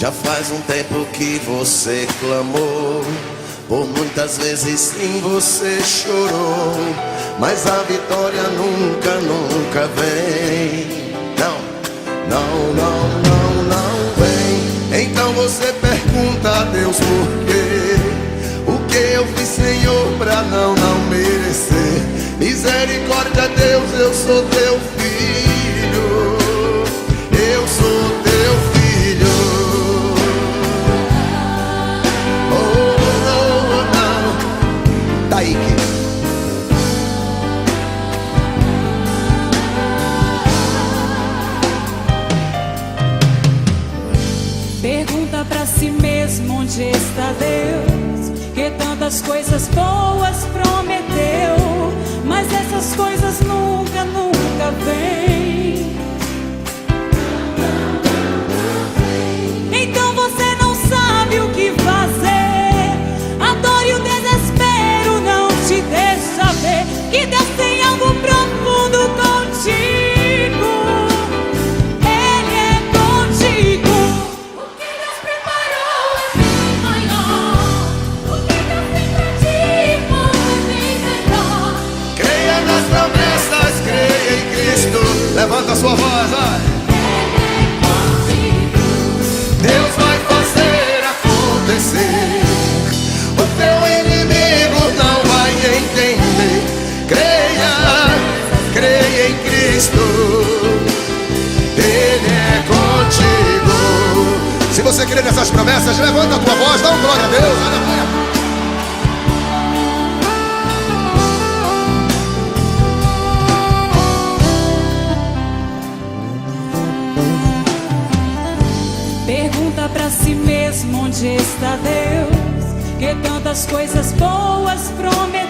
Já faz um tempo que você clamou, por muitas vezes sim você chorou, mas a vitória nunca, nunca vem. Não, não, não, não, não vem. Então você pergunta a Deus por quê? O que eu fiz, Senhor, pra não merecer? Misericórdia, Deus, eu sou teu filho. Eu sou teu filho. Oh, não. Tá aí, querido. Pergunta pra si mesmo onde está Deus, que tantas coisas boas prometeu, mas essas coisas nunca, nunca vêm. Então você não sabe o que fazer. A dor e o desespero não te deixa ver que Deus tem algo profundo contigo. Ele é contigo. O que Deus preparou é bem maior. O que Deus tem pra ti é bem melhor. Creia nas promessas, creia em Cristo. Levanta a sua voz, vai. Deus vai fazer acontecer. O teu inimigo não vai entender. Creia, creia em Cristo. Ele é contigo. Se você crê nessas promessas, levanta a tua voz, dá um glória a Deus. Aleluia. Pergunta pra si mesmo onde está Deus, que tantas coisas boas prometeu.